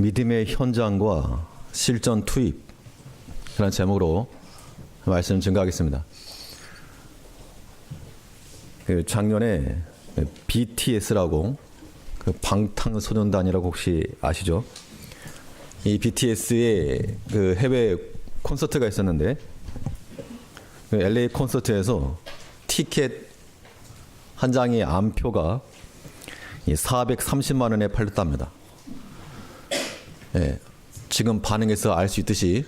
믿음의 현장과 실전 투입, 그런 제목으로 말씀 증가하겠습니다. 작년에 BTS라고 방탄소년단이라고 혹시 아시죠? 이 BTS의 해외 콘서트가 있었는데 LA 콘서트에서 티켓 한 장의 암표가 430만 원에 팔렸답니다. 지금 반응해서 알 수 있듯이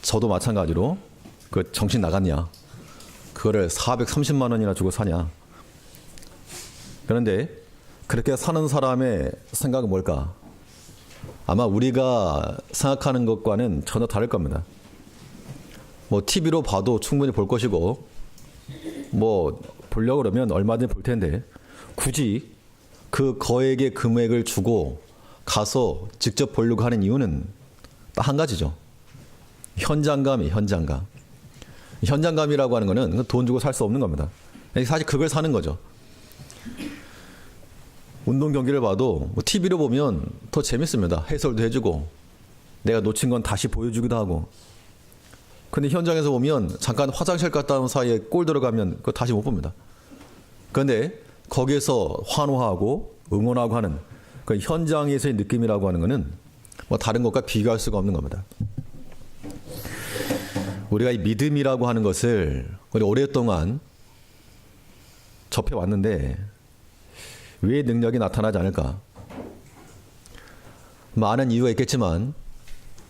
저도 마찬가지로 정신 나갔냐, 그거를 430만 원이나 주고 사냐. 그런데 그렇게 사는 사람의 생각은 뭘까? 아마 우리가 생각하는 것과는 전혀 다를 겁니다. TV로 봐도 충분히 볼 것이고, 보려고 그러면 얼마든지 볼 텐데, 굳이 그 거액의 금액을 주고 가서 직접 보려고 하는 이유는 딱 한 가지죠. 현장감이에요, 현장감. 현장감이라고 하는 거는 돈 주고 살 수 없는 겁니다. 사실 그걸 사는 거죠. 운동 경기를 봐도 TV로 보면 더 재밌습니다. 해설도 해주고, 내가 놓친 건 다시 보여주기도 하고. 근데 현장에서 보면 잠깐 화장실 갔다 온 사이에 골 들어가면 그거 다시 못 봅니다. 그런데 거기에서 환호하고 응원하고 하는 그 현장에서의 느낌이라고 하는 거는 다른 것과 비교할 수가 없는 겁니다. 우리가 이 믿음이라고 하는 것을 우리 오랫동안 접해왔는데 왜 능력이 나타나지 않을까? 많은 이유가 있겠지만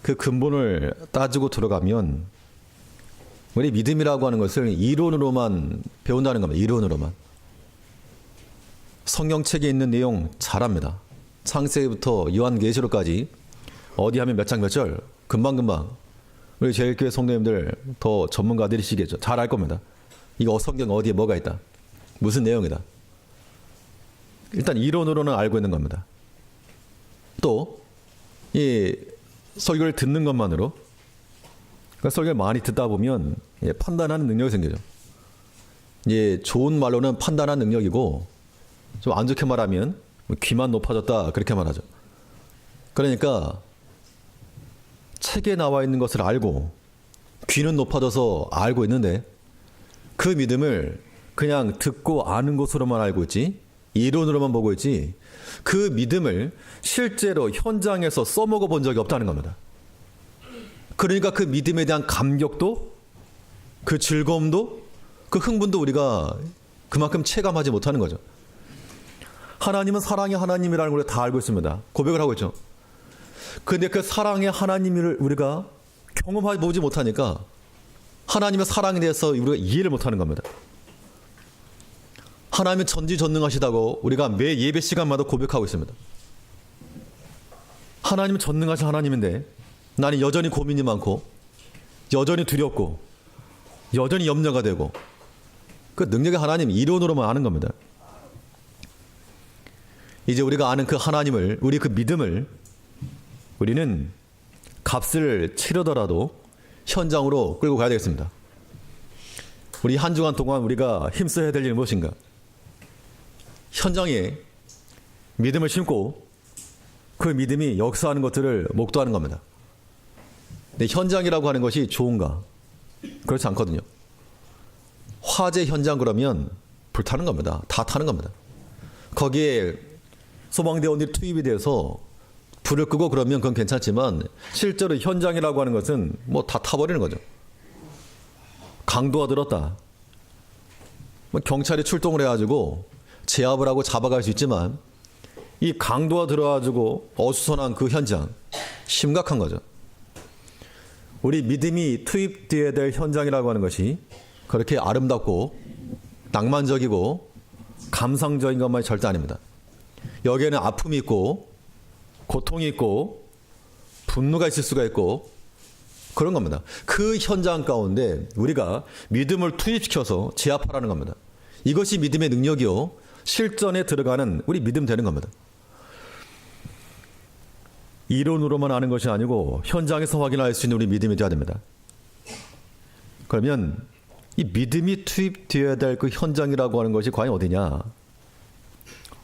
그 근본을 따지고 들어가면 우리 믿음이라고 하는 것을 이론으로만 배운다는 겁니다. 이론으로만. 성경책에 있는 내용 잘 압니다. 창세기부터 요한계시록까지 어디 하면 몇 장 몇 절 금방금방 우리 제일교회 성도님들 더 전문가들이시겠죠. 잘 알 겁니다. 이거 성경 어디에 뭐가 있다, 무슨 내용이다. 일단 이론으로는 알고 있는 겁니다. 또 이 설교를 듣는 것만으로, 설교를 많이 듣다 보면 판단하는 능력이 생기죠. 좋은 말로는 판단하는 능력이고, 좀 안 좋게 말하면 귀만 높아졌다, 그렇게 말하죠. 그러니까 책에 나와 있는 것을 알고 귀는 높아져서 알고 있는데 그 믿음을 그냥 듣고 아는 것으로만 알고 있지, 이론으로만 보고 있지, 그 믿음을 실제로 현장에서 써먹어 본 적이 없다는 겁니다. 그러니까 그 믿음에 대한 감격도, 그 즐거움도, 그 흥분도 우리가 그만큼 체감하지 못하는 거죠. 하나님은 사랑의 하나님이라는 걸 다 알고 있습니다. 고백을 하고 있죠. 그런데 그 사랑의 하나님을 우리가 경험해 보지 못하니까 하나님의 사랑에 대해서 우리가 이해를 못하는 겁니다. 하나님은 전지전능하시다고 우리가 매 예배 시간마다 고백하고 있습니다. 하나님은 전능하신 하나님인데 나는 여전히 고민이 많고, 여전히 두렵고, 여전히 염려가 되고, 그 능력의 하나님 이론으로만 아는 겁니다. 이제 우리가 아는 그 하나님을, 우리 그 믿음을 우리는 값을 치르더라도 현장으로 끌고 가야 되겠습니다. 우리 한 주간 동안 우리가 힘써야 될 일은 무엇인가? 현장에 믿음을 심고 그 믿음이 역사하는 것들을 목도하는 겁니다. 근데 현장이라고 하는 것이 좋은가? 그렇지 않거든요. 화재 현장 그러면 불타는 겁니다. 다 타는 겁니다. 거기에 소방대원들이 투입이 돼서 불을 끄고 그러면 그건 괜찮지만 실제로 현장이라고 하는 것은 다 타버리는 거죠. 강도가 들었다, 경찰이 출동을 해가지고 제압을 하고 잡아갈 수 있지만 이 강도가 들어가지고 어수선한 그 현장, 심각한 거죠. 우리 믿음이 투입되어야 될 현장이라고 하는 것이 그렇게 아름답고 낭만적이고 감상적인 것만이 절대 아닙니다. 여기에는 아픔이 있고 고통이 있고 분노가 있을 수가 있고 그런 겁니다. 그 현장 가운데 우리가 믿음을 투입시켜서 제압하라는 겁니다. 이것이 믿음의 능력이요, 실전에 들어가는 우리 믿음 되는 겁니다. 이론으로만 아는 것이 아니고 현장에서 확인할 수 있는 우리 믿음이 되어야 됩니다. 그러면 이 믿음이 투입되어야 될 그 현장이라고 하는 것이 과연 어디냐?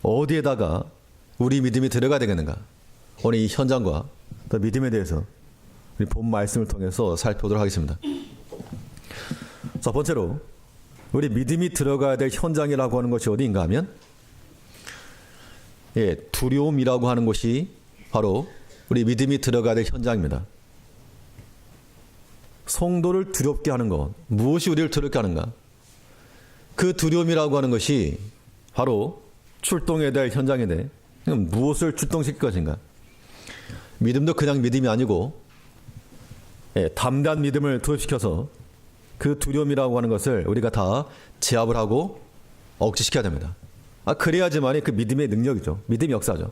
어디에다가 우리 믿음이 들어가야 되겠는가? 오늘 이 현장과 또 믿음에 대해서 우리 본 말씀을 통해서 살펴보도록 하겠습니다. 첫 번째로 우리 믿음이 들어가야 될 현장이라고 하는 것이 어디인가 하면 두려움이라고 하는 것이 바로 우리 믿음이 들어가야 될 현장입니다. 성도를 두렵게 하는 것, 무엇이 우리를 두렵게 하는가? 그 두려움이라고 하는 것이 바로 출동해야 될 현장인데 무엇을 출동시킬 것인가? 믿음도 그냥 믿음이 아니고 담대한 믿음을 투입시켜서 그 두려움이라고 하는 것을 우리가 다 제압을 하고 억제시켜야 됩니다. 그래야지만이 그 믿음의 능력이죠. 믿음의 역사죠.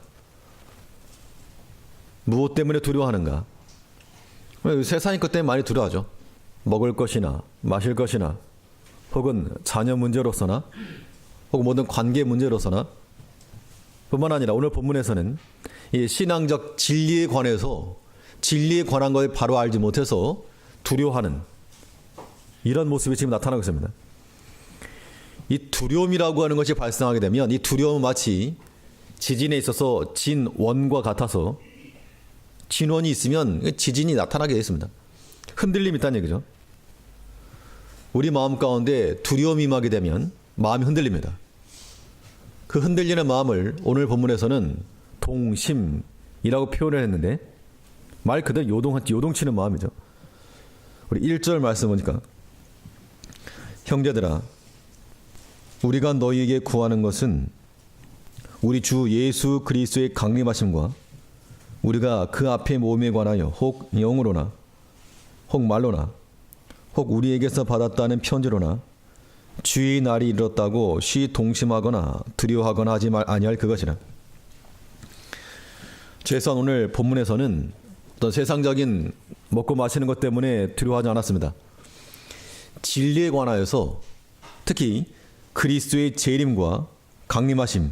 무엇 때문에 두려워하는가? 세상의 것 때문에 많이 두려워하죠. 먹을 것이나 마실 것이나 혹은 자녀 문제로서나 혹은 모든 관계 문제로서나 뿐만 아니라 오늘 본문에서는 이 신앙적 진리에 관해서 진리에 관한 걸 바로 알지 못해서 두려워하는 이런 모습이 지금 나타나고 있습니다. 이 두려움이라고 하는 것이 발생하게 되면 이 두려움은 마치 지진에 있어서 진원과 같아서 진원이 있으면 지진이 나타나게 되어 있습니다. 흔들림이 있다는 얘기죠. 우리 마음 가운데 두려움이 임하게 되면 마음이 흔들립니다. 그 흔들리는 마음을 오늘 본문에서는 동심이라고 표현을 했는데 말 그대로 요동치는 마음이죠. 우리 1절 말씀 보니까 형제들아 우리가 너희에게 구하는 것은 우리 주 예수 그리스도의 강림하심과 우리가 그 앞에 몸에 관하여 혹 영으로나 혹 말로나 혹 우리에게서 받았다는 편지로나 주의 날이 이르렀다고 쉬 동심하거나 두려워하거나 하지 아니할 그것이라. 최소한 오늘 본문에서는 어떤 세상적인 먹고 마시는 것 때문에 두려워하지 않았습니다. 진리에 관하여서 특히 그리스도의 재림과 강림하심,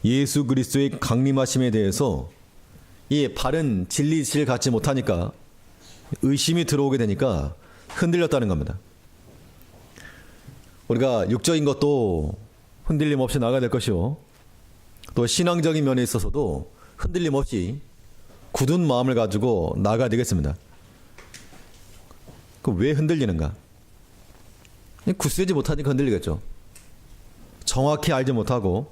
예수 그리스도의 강림하심에 대해서 이 바른 진리를 갖지 못하니까 의심이 들어오게 되니까 흔들렸다는 겁니다. 우리가 육적인 것도 흔들림 없이 나가야 될 것이요, 또 신앙적인 면에 있어서도 흔들림 없이 굳은 마음을 가지고 나가야 되겠습니다. 왜 흔들리는가? 굳세지 못하니까 흔들리겠죠. 정확히 알지 못하고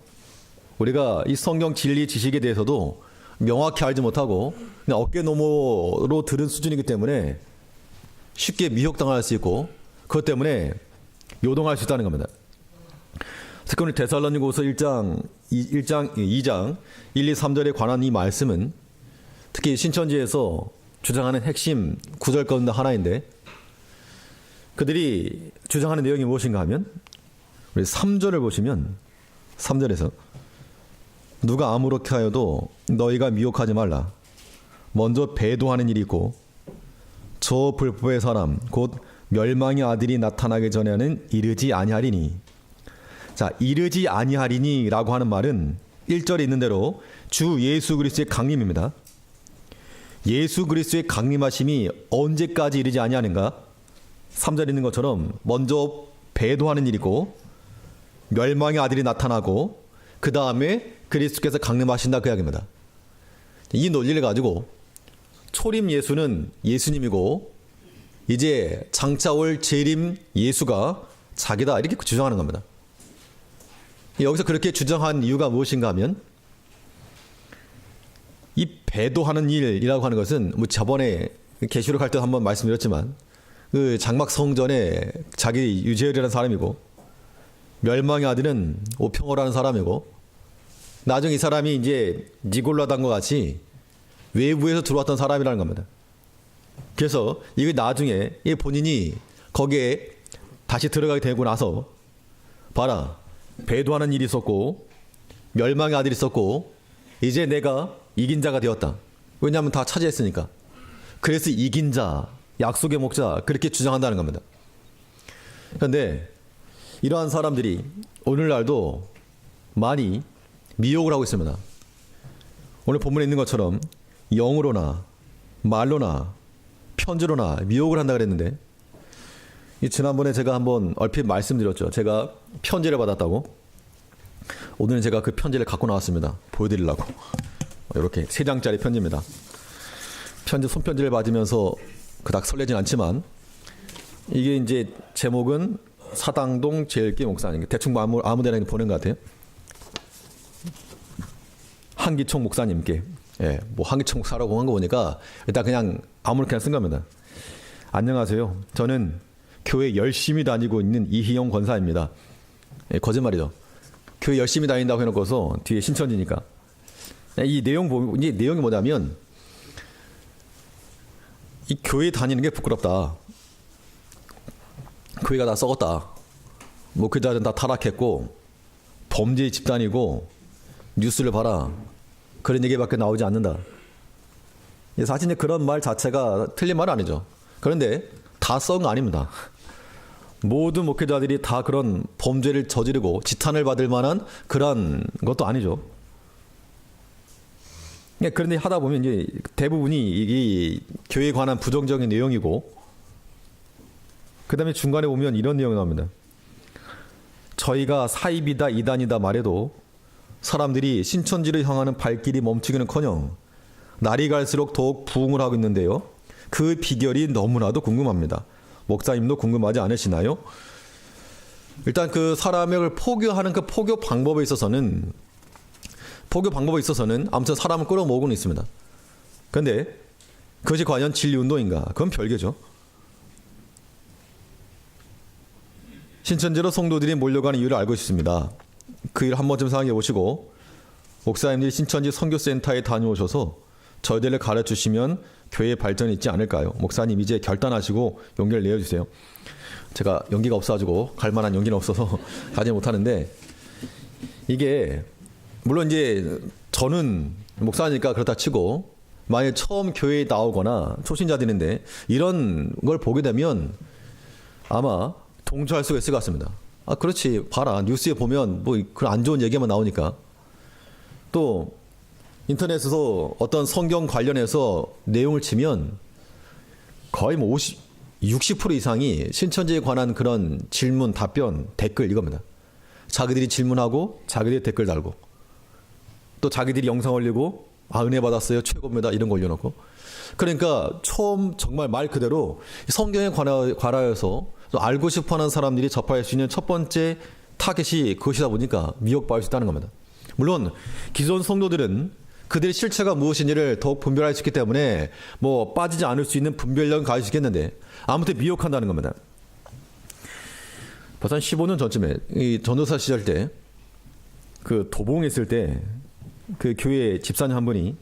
우리가 이 성경 진리 지식에 대해서도 명확히 알지 못하고 그냥 어깨너머로 들은 수준이기 때문에 쉽게 미혹당할 수 있고 그것 때문에 요동할 수 있다는 겁니다. 특히 오늘 데살로니가후서 2장 1, 2, 3절에 관한 이 말씀은 특히 신천지에서 주장하는 핵심 구절 가운데 하나인데 그들이 주장하는 내용이 무엇인가 하면 우리 3절을 보시면 3절에서 누가 아무렇게 하여도 너희가 미혹하지 말라. 먼저 배도하는 일이 있고 저 불법의 사람 곧 멸망의 아들이 나타나기 전에는 이르지 아니하리니. 자, 이르지 아니하리니 라고 하는 말은 1절에 있는 대로 주 예수 그리스도의 강림입니다. 예수 그리스도의 강림하심이 언제까지 이르지 아니하는가? 3절에 있는 것처럼 먼저 배도하는 일이고 멸망의 아들이 나타나고 그 다음에 그리스도께서 강림하신다 그 이야기입니다. 이 논리를 가지고 초림 예수는 예수님이고 이제 장차 올 재림 예수가 자기다 이렇게 주장하는 겁니다. 여기서 그렇게 주장한 이유가 무엇인가 하면 이 배도하는 일이라고 하는 것은 뭐 저번에 계시록 할 때 한번 말씀드렸지만 그 장막 성전에 자기 유재열이라는 사람이고 멸망의 아들은 오평호라는 사람이고 나중에 이 사람이 이제 니골라단과 같이 외부에서 들어왔던 사람이라는 겁니다. 그래서 이게 나중에 본인이 거기에 다시 들어가게 되고 나서 봐라, 배도하는 일이 있었고 멸망의 아들이 있었고 이제 내가 이긴 자가 되었다. 왜냐하면 다 차지했으니까. 그래서 이긴 자, 약속의 목자 그렇게 주장한다는 겁니다. 그런데 이러한 사람들이 오늘날도 많이 미혹을 하고 있습니다. 오늘 본문에 있는 것처럼 영으로나 말로나 편지로나 미혹을 한다 그랬는데 지난번에 제가 한번 얼핏 말씀드렸죠. 제가 편지를 받았다고. 오늘은 제가 그 편지를 갖고 나왔습니다. 보여드리려고. 이렇게 3장짜리 편지입니다. 편지 손편지를 받으면서 그닥 설레진 않지만 이게 이제 제목은 사당동 제일교회 목사님, 대충 아무데나 보낸 것 같아요. 한기총 목사님께, 예, 뭐 한기총 목사라고 한 거 보니까 일단 그냥 아무렇게나 쓴 겁니다. 안녕하세요. 저는 교회 열심히 다니고 있는 이희영 권사입니다. 예, 거짓말이죠. 교회 열심히 다닌다고 해놓고서 뒤에 신천지니까. 이 내용 보면, 이 내용이 뭐냐면 이 교회 다니는 게 부끄럽다. 교회가 다 썩었다. 목회자들은 다 타락했고 범죄의 집단이고 뉴스를 봐라. 그런 얘기밖에 나오지 않는다. 사실 그런 말 자체가 틀린 말은 아니죠. 그런데 다 썩은 거 아닙니다. 모든 목회자들이 다 그런 범죄를 저지르고 지탄을 받을 만한 그런 것도 아니죠. 그런데 하다 보면 이제 대부분이 이 교회에 관한 부정적인 내용이고, 그 다음에 중간에 보면 이런 내용이 나옵니다. 저희가 사입이다 이단이다 말해도 사람들이 신천지를 향하는 발길이 멈추기는커녕 날이 갈수록 더욱 부흥을 하고 있는데요. 그 비결이 너무나도 궁금합니다. 목사님도 궁금하지 않으시나요? 일단 그 사람을 포교하는 그 포교 방법에 있어서는 아무튼 사람을 끌어모으고는 있습니다. 그런데 그것이 과연 진리운동인가? 그건 별개죠. 신천지로 성도들이 몰려가는 이유를 알고 싶습니다. 그 일 한 번쯤 생각해 보시고 목사님들이 신천지 선교센터에 다녀오셔서 저희들을 가르치시면 교회의 발전이 있지 않을까요? 목사님 이제 결단하시고 용기를 내어주세요. 제가 용기가 없어가지고 갈 만한 용기는 없어서 가지 못하는데, 이게 물론 이제 저는 목사니까 그렇다 치고 만약에 처음 교회에 나오거나 초신자들인데 이런 걸 보게 되면 아마 동조할 수가 있을 것 같습니다. 아, 그렇지. 봐라. 뉴스에 보면 뭐 그런 안 좋은 얘기만 나오니까. 또 인터넷에서 어떤 성경 관련해서 내용을 치면 거의 뭐 60% 이상이 신천지에 관한 그런 질문, 답변, 댓글 이겁니다. 자기들이 질문하고 자기들이 댓글 달고 또 자기들이 영상 올리고 은혜 받았어요. 최고입니다. 이런 거 올려놓고. 그러니까 처음 정말 말 그대로 성경에 관하여서 알고 싶어하는 사람들이 접할 수 있는 첫 번째 타겟이 그것이다 보니까 미혹받을 수 있다는 겁니다. 물론 기존 성도들은 그들의 실체가 무엇인지를 더욱 분별할 수 있기 때문에 뭐 빠지지 않을 수 있는 분별력은 가질 수 있겠는데 아무튼 미혹한다는 겁니다. 벌써 한 15년 전쯤에 이 전도사 시절 때 그 도봉했을 때 그 교회 집사님 한 분이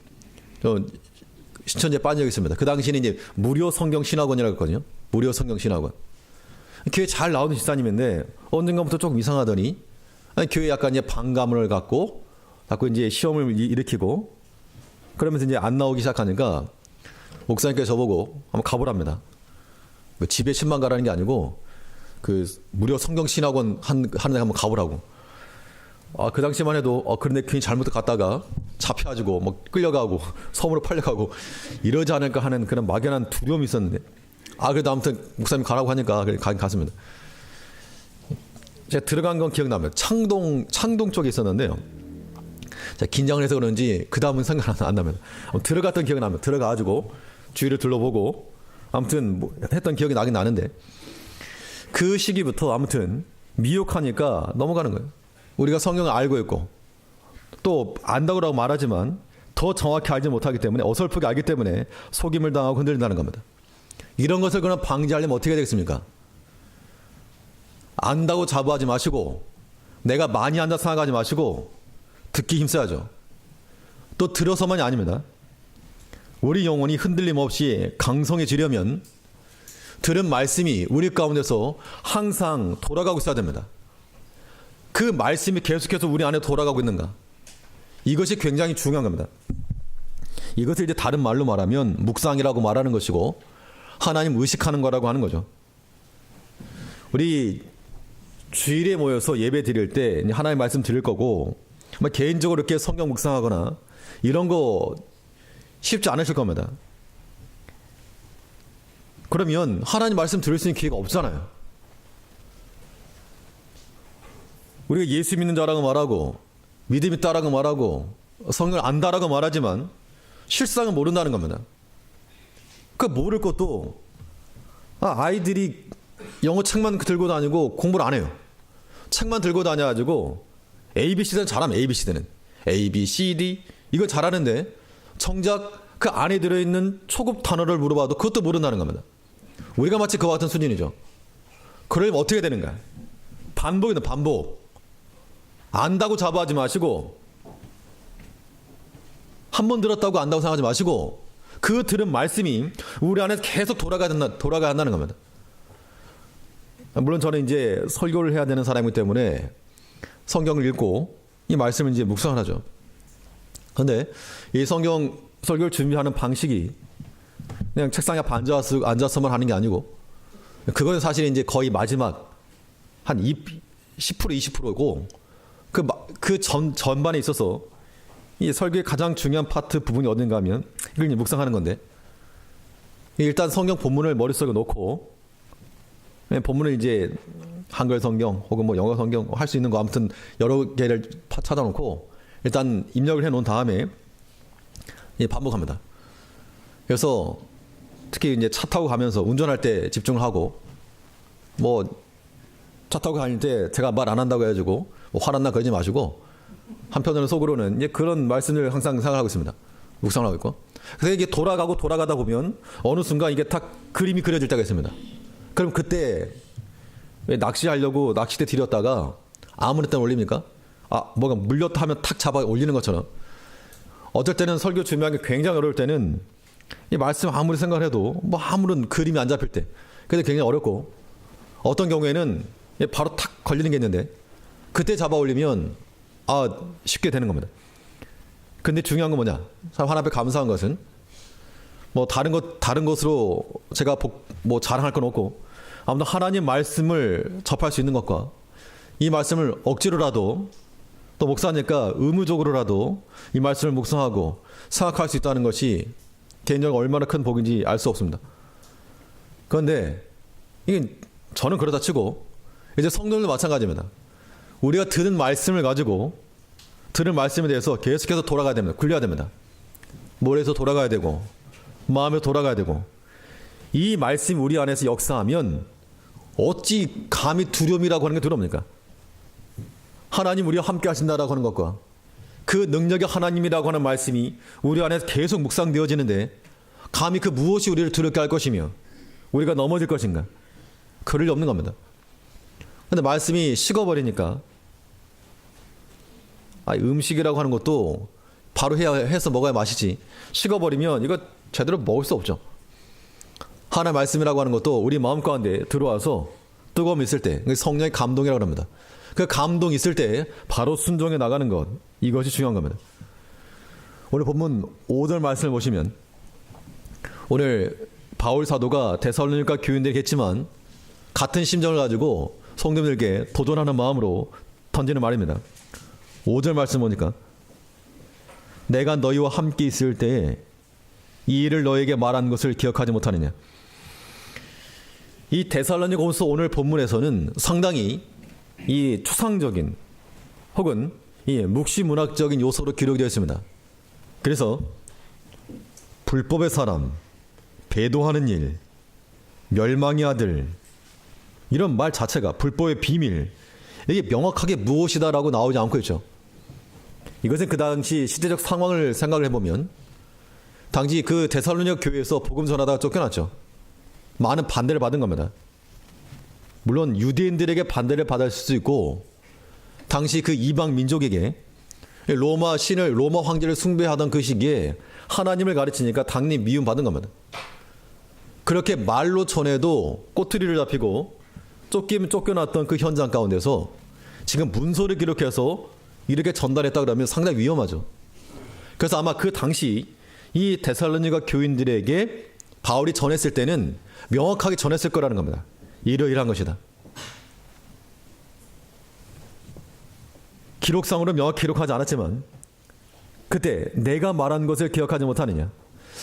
신천지에 빠진 적이 있습니다. 그 당시에는 이제 무료 성경 신학원이라고 했거든요. 무료 성경 신학원. 교회 잘 나오는 집사님인데 언젠가부터 조금 이상하더니 교회 약간 이제 반감을 갖고 이제 시험을 일으키고 그러면서 이제 안 나오기 시작하니까 목사님께서 저보고 한번 가보랍니다. 집에 신만 가라는 게 아니고 그 무료 성경 신학원 하는 데 한번 가보라고. 그 당시만 해도 그런데 괜히 잘못 갔다가 잡혀가지고 뭐 끌려가고 섬으로 팔려가고 이러지 않을까 하는 그런 막연한 두려움이 있었는데 그래도 아무튼 목사님 가라고 하니까 가긴 갔습니다. 제가 들어간 건 기억납니다. 창동 쪽에 있었는데요. 제가 긴장을 해서 그런지 그 다음은 생각 안 납니다. 들어갔던 기억이 납니다. 들어가가지고 주위를 둘러보고 아무튼 뭐 했던 기억이 나긴 나는데 그 시기부터 아무튼 미혹하니까 넘어가는 거예요. 우리가 성경을 알고 있고 또 안다고 말하지만 더 정확히 알지 못하기 때문에 어설프게 알기 때문에 속임을 당하고 흔들린다는 겁니다. 이런 것을 그럼 방지하려면 어떻게 해야 되겠습니까? 안다고 자부하지 마시고 내가 많이 안다 생각하지 마시고 듣기 힘써야죠. 또 들어서만이 아닙니다. 우리 영혼이 흔들림 없이 강성해지려면 들은 말씀이 우리 가운데서 항상 돌아가고 있어야 됩니다. 그 말씀이 계속해서 우리 안에 돌아가고 있는가? 이것이 굉장히 중요한 겁니다. 이것을 이제 다른 말로 말하면 묵상이라고 말하는 것이고 하나님 의식하는 거라고 하는 거죠. 우리 주일에 모여서 예배 드릴 때 하나님 말씀 드릴 거고 개인적으로 이렇게 성경 묵상하거나 이런 거 쉽지 않으실 겁니다. 그러면 하나님 말씀 들을 수 있는 기회가 없잖아요. 우리가 예수 믿는 자라고 말하고 믿음 있다라고 말하고 성경을 안다라고 말하지만 실상은 모른다는 겁니다. 그 모를 것도 아이들이 영어 책만 들고 다니고 공부를 안 해요. 책만 들고 다녀가지고 ABC는 잘하면 ABC는 A, B, C, D 이거 잘하는데 정작 그 안에 들어있는 초급 단어를 물어봐도 그것도 모른다는 겁니다. 우리가 마치 그와 같은 수준이죠. 그러면 어떻게 되는가? 반복이다, 반복. 안다고 자부하지 마시고 한 번 들었다고 안다고 생각하지 마시고 그 들은 말씀이 우리 안에서 계속 돌아가야 한다는 겁니다. 물론 저는 이제 설교를 해야 되는 사람이기 때문에 성경을 읽고 이 말씀을 이제 묵상을 하죠. 그런데 이 성경 설교를 준비하는 방식이 그냥 책상에 앉아서만 하는 게 아니고 그건 사실 이제 거의 마지막 한 10% 20%고 그 전반에 있어서 이 설교의 가장 중요한 파트 부분이 어딘가 하면 이걸 이제 묵상하는 건데 일단 성경 본문을 머릿속에 놓고 본문을 이제 한글 성경 혹은 뭐 영어 성경 할 수 있는 거 아무튼 여러 개를 찾아놓고 일단 입력을 해놓은 다음에 반복합니다. 그래서 특히 이제 차 타고 가면서 운전할 때 집중을 하고 뭐 차 타고 다닐 때 제가 말 안 한다고 해가지고 뭐 화난 날 그러지 마시고 한편으로는 속으로는 이제 그런 말씀을 항상 생각하고 있습니다. 묵상을 하고 있고. 그래서 이게 돌아가다 보면 어느 순간 이게 딱 그림이 그려질 때가 있습니다. 그럼 그때 왜 낚시하려고 낚싯대 들였다가 아무리 때는 올립니까? 뭐가 물렸다 하면 탁 잡아 올리는 것처럼 어쩔 때는 설교 준비하는 게 굉장히 어려울 때는 이 말씀 아무리 생각을 해도 뭐 아무런 그림이 안 잡힐 때 그게 굉장히 어렵고 어떤 경우에는 바로 탁 걸리는 게 있는데 그때 잡아 올리면 쉽게 되는 겁니다. 근데 중요한 건 뭐냐? 참 하나님 앞에 감사한 것은 뭐 다른 것으로 제가 뭐 자랑할 건 없고 아무튼 하나님 말씀을 접할 수 있는 것과 이 말씀을 억지로라도 또 목사니까 의무적으로라도 이 말씀을 묵상하고 생각할 수 있다는 것이 개인적으로 얼마나 큰 복인지 알 수 없습니다. 그런데 이게 저는 그러다 치고 이제 성도들도 마찬가지입니다. 우리가 듣는 말씀을 가지고 들은 말씀에 대해서 계속해서 돌아가야 됩니다. 굴려야 됩니다. 머리에서 돌아가야 되고 마음에 돌아가야 되고 이 말씀이 우리 안에서 역사하면 어찌 감히 두려움이라고 하는 게 두렵습니까? 하나님 우리와 함께 하신다라고 하는 것과 그 능력이 하나님이라고 하는 말씀이 우리 안에서 계속 묵상되어지는데 감히 그 무엇이 우리를 두렵게 할 것이며 우리가 넘어질 것인가? 그럴 리 없는 겁니다. 근데 말씀이 식어버리니까 음식이라고 하는 것도 바로 해서 먹어야 맛이지 식어버리면 이거 제대로 먹을 수 없죠. 하나의 말씀이라고 하는 것도 우리 마음 가운데 들어와서 뜨거움이 있을 때 성령의 감동이라고 합니다. 그 감동이 있을 때 바로 순종해 나가는 것 이것이 중요한 겁니다. 오늘 본문 5절 말씀을 보시면 오늘 바울 사도가 데살로니가 교인들에게 했지만 같은 심정을 가지고 성도들에게 도전하는 마음으로 던지는 말입니다. 5절 말씀 보니까 내가 너희와 함께 있을 때에 이 일을 너에게 말한 것을 기억하지 못하느냐. 이 데살로니가후서 오늘 본문에서는 상당히 이 추상적인 혹은 이 묵시문학적인 요소로 기록되어 있습니다. 그래서 불법의 사람, 배도하는 일, 멸망의 아들 이런 말 자체가 불법의 비밀 이게 명확하게 무엇이다라고 나오지 않고 있죠. 이것은 그 당시 시대적 상황을 생각을 해보면 당시 그 데살로니가 교회에서 복음 전하다가 쫓겨났죠. 많은 반대를 받은 겁니다. 물론 유대인들에게 반대를 받을 수 있고 당시 그 이방 민족에게 로마 황제를 숭배하던 그 시기에 하나님을 가르치니까 당연히 미움받은 겁니다. 그렇게 말로 전해도 꼬투리를 잡히고 쫓겨났던 그 현장 가운데서 지금 문서를 기록해서 이렇게 전달했다 그러면 상당히 위험하죠. 그래서 아마 그 당시 이 데살로니가 교인들에게 바울이 전했을 때는 명확하게 전했을 거라는 겁니다. 이러이러한 것이다. 기록상으로 명확히 기록하지 않았지만 그때 내가 말한 것을 기억하지 못하느냐.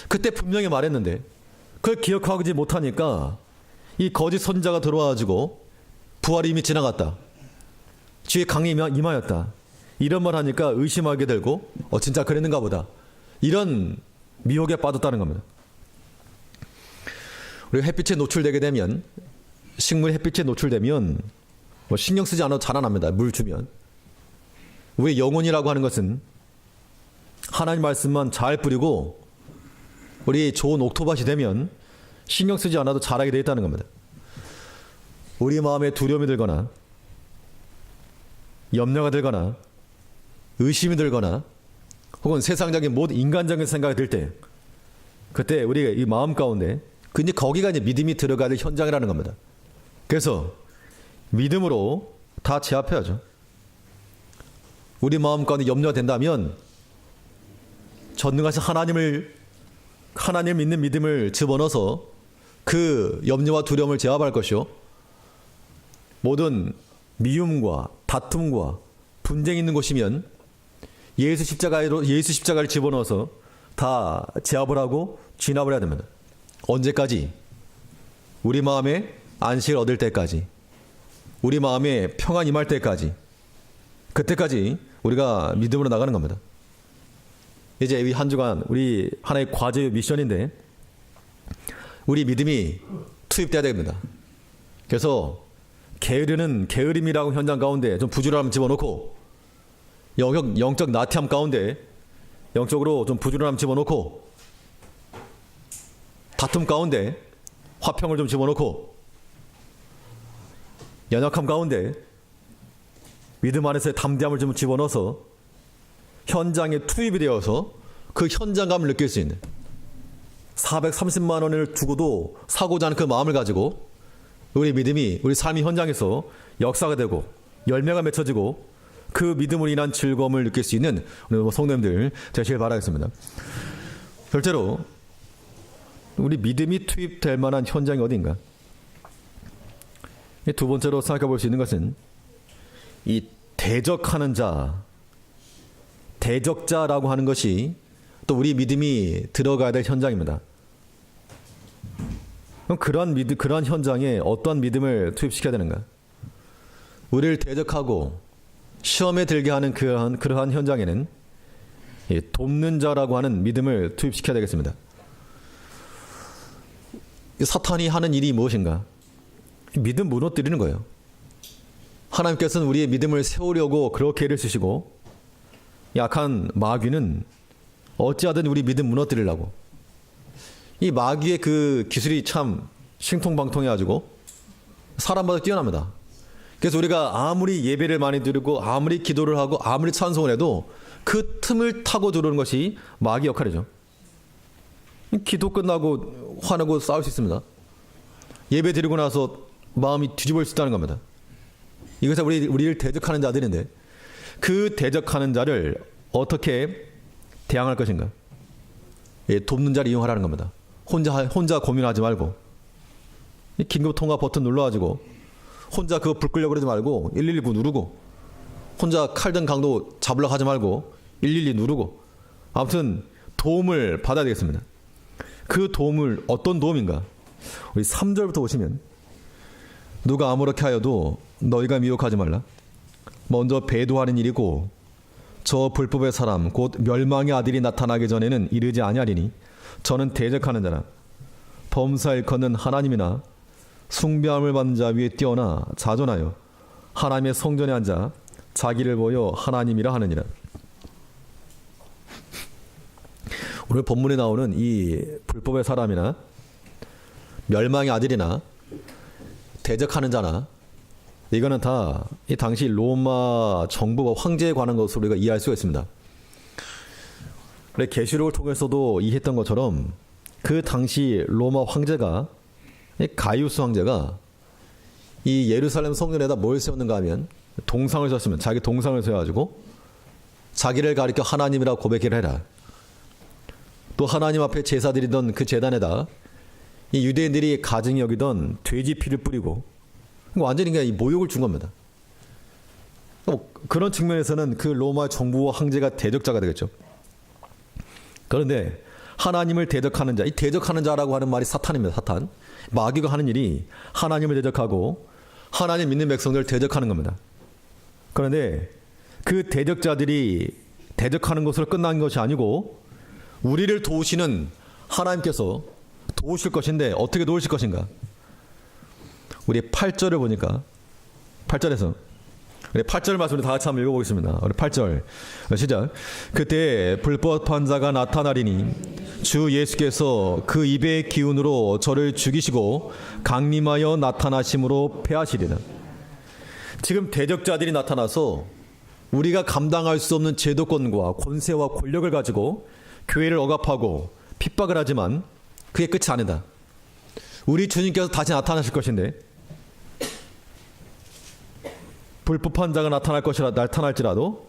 그때 분명히 말했는데 그걸 기억하지 못하니까 이 거짓 선자가 들어와가지고 부활이 이미 지나갔다. 주의 강림이 임하였다. 이런 말 하니까 의심하게 되고 진짜 그랬는가 보다. 이런 미혹에 빠졌다는 겁니다. 우리가 햇빛에 노출되게 되면 식물이 햇빛에 노출되면 뭐 신경 쓰지 않아도 자라납니다. 물 주면. 우리의 영혼이라고 하는 것은 하나님 말씀만 잘 뿌리고 우리 좋은 옥토밭이 되면 신경 쓰지 않아도 자라게 되어 있다는 겁니다. 우리 마음에 두려움이 들거나 염려가 들거나 의심이 들거나 혹은 세상적인 모든 인간적인 생각이 들 때 그때 우리가 이 마음 가운데 이제 거기가 이제 믿음이 들어가야 될 현장이라는 겁니다. 그래서 믿음으로 다 제압해야죠. 우리 마음 가운데 염려가 된다면 전능하신 하나님 믿는 믿음을 집어넣어서 그 염려와 두려움을 제압할 것이요. 모든 미움과 다툼과 분쟁이 있는 곳이면 예수 십자가를 집어넣어서 다 제압을 하고 진압을 해야 됩니다. 언제까지? 우리 마음에 안식을 얻을 때까지, 우리 마음에 평안 임할 때까지, 그때까지 우리가 믿음으로 나가는 겁니다. 이제 이 한 주간 우리 하나의 과제 미션인데 우리 믿음이 투입돼야 됩니다. 그래서 게으름이라고 현장 가운데 좀 부지런함 집어넣고 영적 나태함 가운데 영적으로 좀 부지런함 집어넣고 다툼 가운데 화평을 좀 집어넣고 연약함 가운데 믿음 안에서의 담대함을 좀 집어넣어서 현장에 투입이 되어서 그 현장감을 느낄 수 있는 430만 원을 두고도 사고자 하는 그 마음을 가지고 우리 믿음이 우리 삶의 현장에서 역사가 되고 열매가 맺혀지고 그 믿음으로 인한 즐거움을 느낄 수 있는 우리 성도님들 되시길 바라겠습니다. 실제로 우리 믿음이 투입될 만한 현장이 어딘가? 두 번째로 생각해 볼 수 있는 것은 이 대적하는 자, 대적자라고 하는 것이 또 우리 믿음이 들어가야 될 현장입니다. 그럼 그러한 현장에 어떠한 믿음을 투입시켜야 되는가? 우리를 대적하고 시험에 들게 하는 그러한 현장에는 돕는 자라고 하는 믿음을 투입시켜야 되겠습니다. 사탄이 하는 일이 무엇인가? 믿음 무너뜨리는 거예요. 하나님께서는 우리의 믿음을 세우려고 그렇게 애를 쓰시고 약한 마귀는 어찌하든 우리 믿음 무너뜨리려고. 이 마귀의 그 기술이 참 신통방통해가지고 사람마다 뛰어납니다. 그래서 우리가 아무리 예배를 많이 드리고 아무리 기도를 하고 아무리 찬송을 해도 그 틈을 타고 들어오는 것이 마귀 역할이죠. 기도 끝나고 화내고 싸울 수 있습니다. 예배 드리고 나서 마음이 뒤집어질 수 있다는 겁니다. 이것은 우리를 대적하는 자들인데 그 대적하는 자를 어떻게 대항할 것인가? 돕는 자를 이용하라는 겁니다. 혼자 고민하지 말고 긴급 통화 버튼 눌러가지고 혼자 그거 불 끄려고 그러지 말고 119 누르고 혼자 칼든 강도 잡으려고 하지 말고 112 누르고 아무튼 도움을 받아야 되겠습니다. 그 도움을 어떤 도움인가? 우리 3절부터 보시면 누가 아무렇게 하여도 너희가 미혹하지 말라. 먼저 배도하는 일이고 저 불법의 사람 곧 멸망의 아들이 나타나기 전에는 이르지 아니하리니 저는 대적하는 자라. 범사일 걷는 하나님이나 숭배함을 받는 자 위에 뛰어나 자존하여 하나님의 성전에 앉아 자기를 보여 하나님이라 하느니라. 오늘 본문에 나오는 이 불법의 사람이나 멸망의 아들이나 대적하는 자나 이거는 다 이 당시 로마 정부와 황제에 관한 것으로 우리가 이해할 수가 있습니다. 계시록을 통해서도 이해했던 것처럼 그 당시 로마 황제가 가이우스 황제가 이 예루살렘 성전에다 뭘 세웠는가 하면 동상을 세웠으면 자기 동상을 세워가지고 자기를 가리켜 하나님이라고 고백을 해라. 또 하나님 앞에 제사 드리던 그 제단에다 이 유대인들이 가증히 여기던 돼지 피를 뿌리고 완전히 그냥 이 모욕을 준 겁니다. 그런 측면에서는 그 로마 정부와 황제가 대적자가 되겠죠. 그런데 하나님을 대적하는 자, 이 대적하는 자라고 하는 말이 사탄입니다. 사탄. 마귀가 하는 일이 하나님을 대적하고 하나님 믿는 백성들을 대적하는 겁니다. 그런데 그 대적자들이 대적하는 것으로 끝난 것이 아니고 우리를 도우시는 하나님께서 도우실 것인데 어떻게 도우실 것인가? 우리 8절을 보니까 8절에서 우리 8절 말씀을 다 같이 한번 읽어보겠습니다. 우리 8절 시작. 그때 불법한 자가 나타나리니 주 예수께서 그 입의 기운으로 저를 죽이시고 강림하여 나타나심으로 패하시리라. 지금 대적자들이 나타나서 우리가 감당할 수 없는 제도권과 권세와 권력을 가지고 교회를 억압하고 핍박을 하지만 그게 끝이 아니다. 우리 주님께서 다시 나타나실 것인데 불법한 자가 나타날지라도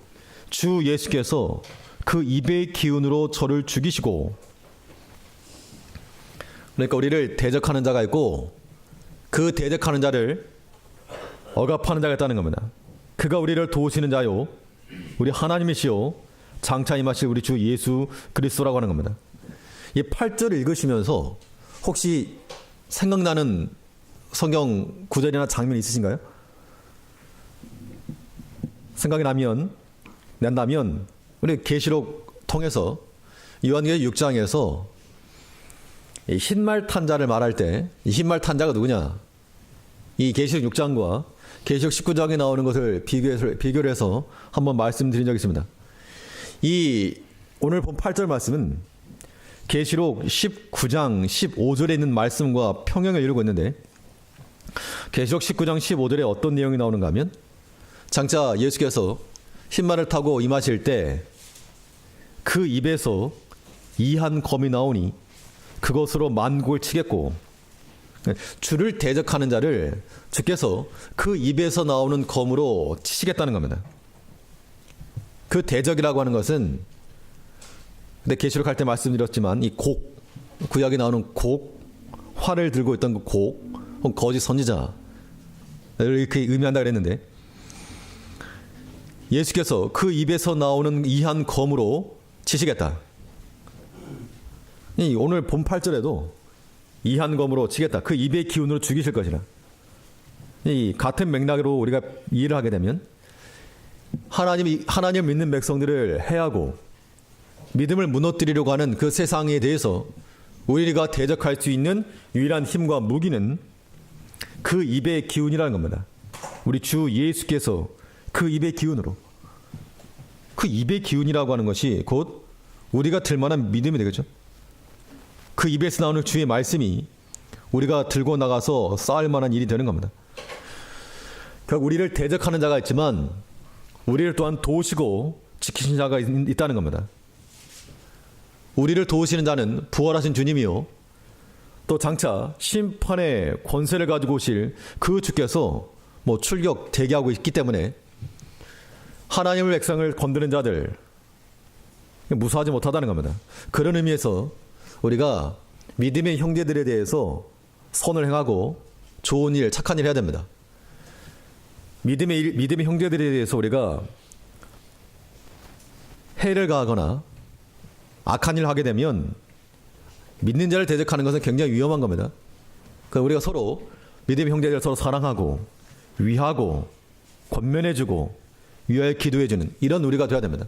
주 예수께서 그 입의 기운으로 저를 죽이시고, 그러니까 우리를 대적하는 자가 있고 그 대적하는 자를 억압하는 자가 있다는 겁니다. 그가 우리를 도우시는 자요 우리 하나님이시요 장차 임하실 우리 주 예수 그리스도라고 하는 겁니다. 이 8절을 읽으시면서 혹시 생각나는 성경 구절이나 장면이 있으신가요? 생각이 난다면 우리 계시록 통해서 요한계시록 6장에서 이 흰말 탄자를 말할 때 이 흰말 탄자가 누구냐? 이 계시록 6장과 계시록 19장에 나오는 것을 비교를 해서 한번 말씀드린 적이 있습니다. 이 오늘 본 8절 말씀은 계시록 19장 15절에 있는 말씀과 평행을 이루고 있는데, 계시록 19장 15절에 어떤 내용이 나오는가 하면, 장차 예수께서 흰말을 타고 임하실 때 그 입에서 이한 검이 나오니 그것으로 만국을 치겠고, 주를 대적하는 자를 주께서 그 입에서 나오는 검으로 치시겠다는 겁니다. 그 대적이라고 하는 것은, 근데 계시록 할 때 말씀드렸지만 이 곡, 구약에 나오는 곡, 활을 들고 있던 그 곡, 혹은 거짓 선지자 이렇게 의미한다 그랬는데, 예수께서 그 입에서 나오는 이한 검으로 치시겠다. 오늘 본 8절에도 이한 검으로 치겠다. 그 입의 기운으로 죽이실 것이라. 이 같은 맥락으로 우리가 이해를 하게 되면 하나님을 믿는 백성들을 해하고 믿음을 무너뜨리려고 하는 그 세상에 대해서 우리가 대적할 수 있는 유일한 힘과 무기는 그 입의 기운이라는 겁니다. 우리 주 예수께서 그 입의 기운으로, 그 입의 기운이라고 하는 것이 곧 우리가 들만한 믿음이 되겠죠. 그 입에서 나오는 주의 말씀이 우리가 들고 나가서 쌓을 만한 일이 되는 겁니다. 결국 우리를 대적하는 자가 있지만 우리를 또한 도우시고 지키신 자가 있다는 겁니다. 우리를 도우시는 자는 부활하신 주님이요, 또 장차 심판의 권세를 가지고 오실 그 주께서 출격 대기하고 있기 때문에 하나님의 백성을 건드는 자들 무사하지 못하다는 겁니다. 그런 의미에서 우리가 믿음의 형제들에 대해서 선을 행하고 좋은 일, 착한 일 해야 됩니다. 믿음의 형제들에 대해서 우리가 해를 가하거나 악한 일을 하게 되면 믿는 자를 대적하는 것은 굉장히 위험한 겁니다. 그러니까 우리가 서로 믿음의 형제들을 서로 사랑하고 위하고 권면해주고 위하여 기도해주는 이런 우리가 되어야 됩니다.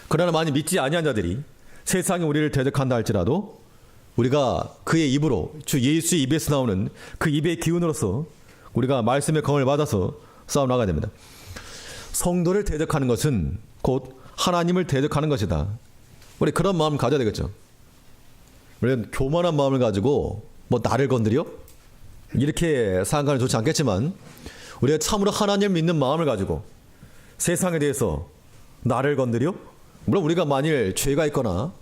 그러나 만약 믿지 아니한 자들이 세상이 우리를 대적한다 할지라도 우리가 그의 입으로, 주 예수의 입에서 나오는 그 입의 기운으로서 우리가 말씀의 검을 받아서 싸워 나가야 됩니다. 성도를 대적하는 것은 곧 하나님을 대적하는 것이다. 우리 그런 마음을 가져야 되겠죠. 우리는 교만한 마음을 가지고 나를 건드려? 이렇게 생각하면 좋지 않겠지만, 우리가 참으로 하나님을 믿는 마음을 가지고 세상에 대해서 나를 건드려? 물론 우리가 만일 죄가 있거나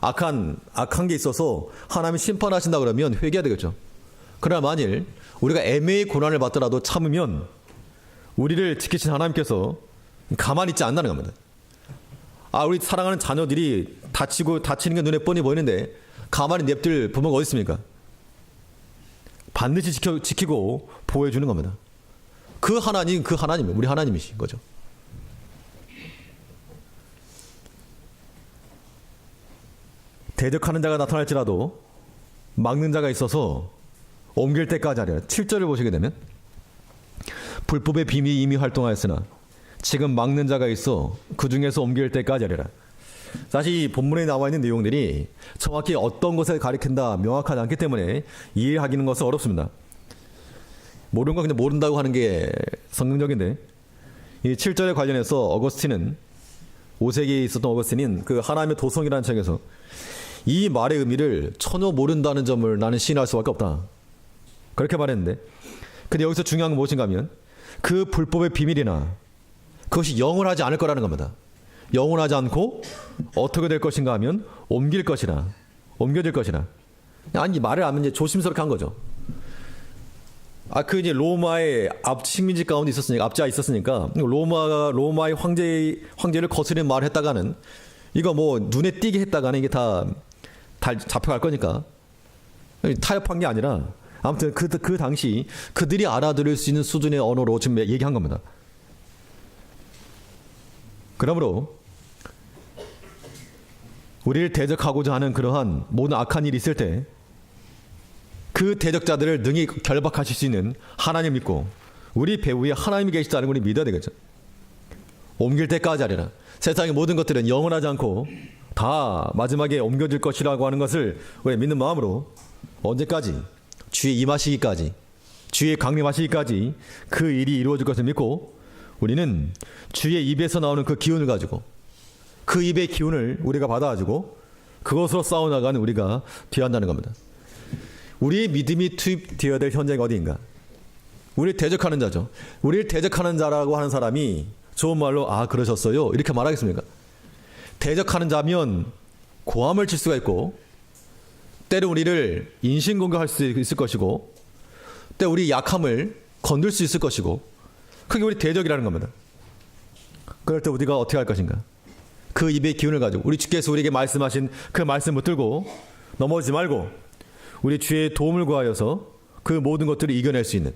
악한 게 있어서 하나님이 심판하신다 그러면 회개해야 되겠죠. 그러나 만일 우리가 애매히 고난을 받더라도 참으면 우리를 지키신 하나님께서 가만히 있지 않는다는 겁니다. 우리 사랑하는 자녀들이 다치는 게 눈에 뻔히 보이는데 가만히 냅둘 부모가 어디 있습니까? 반드시 지키고 보호해 주는 겁니다. 그 하나님, 우리 하나님이신 거죠. 대적하는 자가 나타날지라도 막는 자가 있어서 옮길 때까지 하랴. 7절을 보시게 되면, 불법의 비밀이 이미 활동하였으나 지금 막는 자가 있어 그 중에서 옮길 때까지 하리라. 사실 이 본문에 나와 있는 내용들이 정확히 어떤 것을 가리킨다 명확하지 않기 때문에 이해하기는 것은 어렵습니다. 모르는 건 그냥 모른다고 하는 게 성경적인데, 이 7절에 관련해서 어거스틴은 5세기에 있었던 어거스틴인 그 하나님의 도성이라는 책에서 이 말의 의미를 전혀 모른다는 점을 나는 시인할 수밖에 없다, 그렇게 말했는데, 근데 여기서 중요한 건 무엇인가 하면 그 불법의 비밀이나 그것이 영원하지 않을 거라는 겁니다. 영원하지 않고 어떻게 될 것인가 하면 옮길 것이나 옮겨질 것이나. 아니, 말을 하면 이제 조심스럽게 한 거죠. 그 이제 로마의 식민지 가운데 있었으니까, 압제가 있었으니까 로마의 황제를 거스르는 말을 했다가는, 이거 뭐 눈에 띄게 했다가는 이게 다 잡혀갈 거니까 타협한 게 아니라, 아무튼 그 당시 그들이 알아들을 수 있는 수준의 언어로 지금 얘기한 겁니다. 그러므로 우리를 대적하고자 하는 그러한 모든 악한 일이 있을 때 그 대적자들을 능히 결박하실 수 있는 하나님 믿고 우리 배후에 하나님이 계시다는 걸 믿어야 되겠죠. 옮길 때까지 하리라. 세상의 모든 것들은 영원하지 않고 다 마지막에 옮겨질 것이라고 하는 것을 우리 믿는 마음으로 언제까지? 주의 임하시기까지, 주의 강림하시기까지 그 일이 이루어질 것을 믿고 우리는 주의 입에서 나오는 그 기운을 가지고, 그 입의 기운을 우리가 받아가지고 그것으로 싸워나가는 우리가 되어야 한다는 겁니다. 우리의 믿음이 투입되어야 될 현장이 어디인가? 우리를 대적하는 자죠. 우리를 대적하는 자라고 하는 사람이 좋은 말로 그러셨어요 이렇게 말하겠습니까? 대적하는 자면 고함을 칠 수가 있고, 때로 우리를 인신공격할 수 있을 것이고, 때로 우리 약함을 건들 수 있을 것이고, 그게 우리 대적이라는 겁니다. 그럴 때 우리가 어떻게 할 것인가? 그 입의 기운을 가지고 우리 주께서 우리에게 말씀하신 그 말씀 붙들고 넘어지지 말고 우리 주의 도움을 구하여서 그 모든 것들을 이겨낼 수 있는,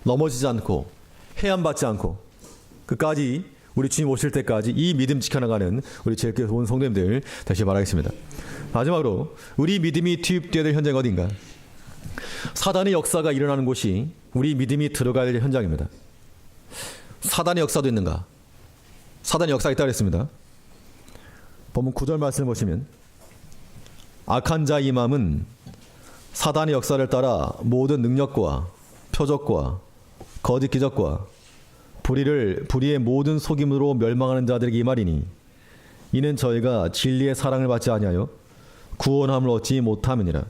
넘어지지 않고 해안받지 않고 끝까지 우리 주님 오실 때까지 이 믿음 지켜나가는 우리 제일교회 온 성도님들 다시 바라겠습니다. 마지막으로 우리 믿음이 투입되어야 될 현장이 어딘가? 사단의 역사가 일어나는 곳이 우리 믿음이 들어가야 될 현장입니다. 사단의 역사도 있는가? 사단의 역사가 있다고 했습니다. 본문 9절 말씀을 보시면, 악한 자의 임함은 사단의 역사를 따라 모든 능력과 표적과 거짓 기적과 불의의 모든 속임으로 멸망하는 자들에게 이 말이니, 이는 저희가 진리의 사랑을 받지 아니하여 구원함을 얻지 못함이니라.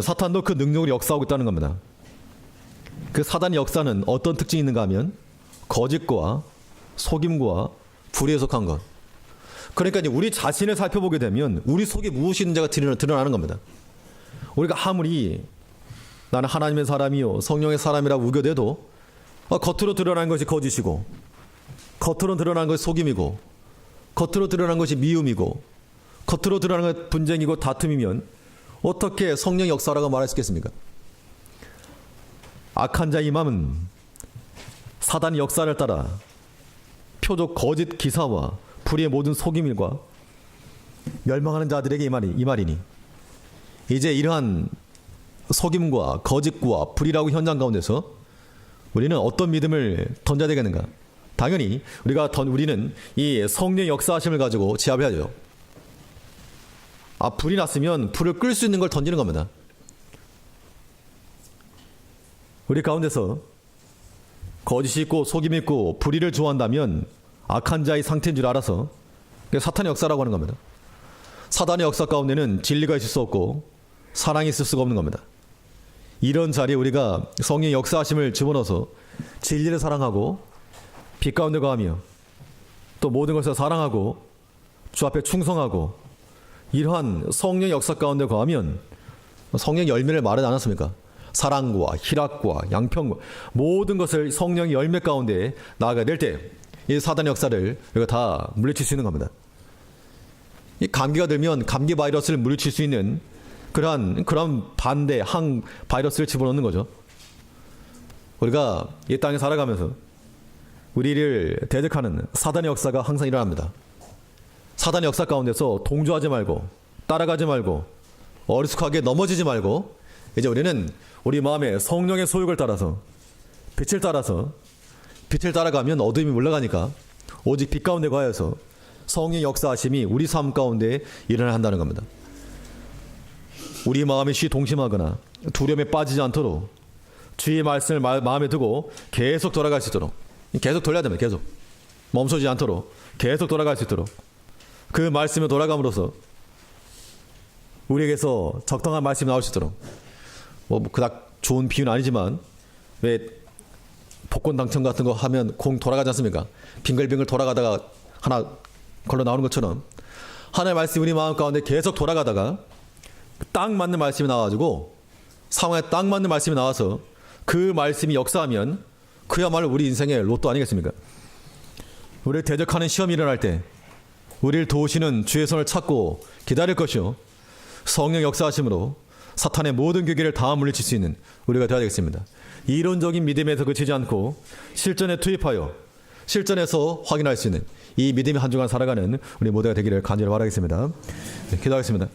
사탄도 그 능력으로 역사하고 있다는 겁니다. 그 사단의 역사는 어떤 특징이 있는가 하면 거짓과 속임과 불의에 속한 것. 그러니까 이제 우리 자신을 살펴보게 되면 우리 속에 무엇이 있는지가 드러나는 겁니다. 우리가 아무리 나는 하나님의 사람이요 성령의 사람이라고 우겨대도 겉으로 드러난 것이 거짓이고, 겉으로 드러난 것이 속임이고, 겉으로 드러난 것이 미움이고, 겉으로 드러난 것이 분쟁이고 다툼이면 어떻게 성령의 역사라고 말할 수 있겠습니까? 악한 자의 임함은 사단의 역사를 따라 표적 거짓 기사와 불의의 모든 속임일과 멸망하는 자들에게 이 말이니, 이제 이러한 속임과 거짓과 불의라고 현장 가운데서 우리는 어떤 믿음을 던져야 되겠는가? 당연히 우리는 이 성령의 역사하심을 가지고 제압해야죠. 불이 났으면 불을 끌 수 있는 걸 던지는 겁니다. 우리 가운데서 거짓이 있고 속임이 있고 불의를 좋아한다면 악한 자의 상태인 줄 알아서, 사탄의 역사라고 하는 겁니다. 사단의 역사 가운데는 진리가 있을 수 없고 사랑이 있을 수가 없는 겁니다. 이런 자리에 우리가 성령의 역사하심을 집어넣어서 진리를 사랑하고 빛 가운데 거하며 또 모든 것을 사랑하고 주 앞에 충성하고 이러한 성령의 역사 가운데 거하면 성령의 열매를 말하지 않았습니까? 사랑과 희락과 양평과 모든 것을 성령의 열매 가운데 나아가야 될 때 이 사단의 역사를 우리가 다 물리칠 수 있는 겁니다. 이 감기가 들면 감기 바이러스를 물리칠 수 있는 그런 반대 항 바이러스를 집어넣는 거죠. 우리가 이 땅에 살아가면서 우리를 대적하는 사단의 역사가 항상 일어납니다. 사단의 역사 가운데서 동조하지 말고 따라가지 말고 어리숙하게 넘어지지 말고, 이제 우리는 우리 마음에 성령의 소욕을 따라서 빛을 따라서 빛을 따라가면 어둠이 물러가니까 오직 빛 가운데 거하여서 성령의 역사하심이 우리 삶 가운데 일어나야 한다는 겁니다. 우리 마음이 동심하거나 두려움에 빠지지 않도록 주의 말씀을 마음에 두고 계속 돌아갈 수 있도록, 계속 돌려야 됩니다. 계속 멈추지 않도록 계속 돌아갈 수 있도록, 그 말씀에 돌아감으로써 우리에게서 적당한 말씀이 나올 수 있도록, 뭐 그닥 좋은 비유는 아니지만 왜 복권 당첨 같은 거 하면 공 돌아가지 않습니까? 빙글빙글 돌아가다가 하나 걸러 나오는 것처럼 하나님의 말씀이 우리 마음 가운데 계속 돌아가다가 딱 맞는 말씀이 나와가지고 상황에 딱 맞는 말씀이 나와서 그 말씀이 역사하면 그야말로 우리 인생의 로또 아니겠습니까? 우리를 대적하는 시험이 일어날 때 우리를 도우시는 주의 손을 찾고 기다릴 것이요, 성령 역사하심으로 사탄의 모든 괴계를 다 물리칠 수 있는 우리가 되어야 되겠습니다. 이론적인 믿음에서 그치지 않고 실전에 투입하여 실전에서 확인할 수 있는 이 믿음의 한 주간 살아가는 우리 모두가 되기를 간절히 바라겠습니다. 네, 기도하겠습니다.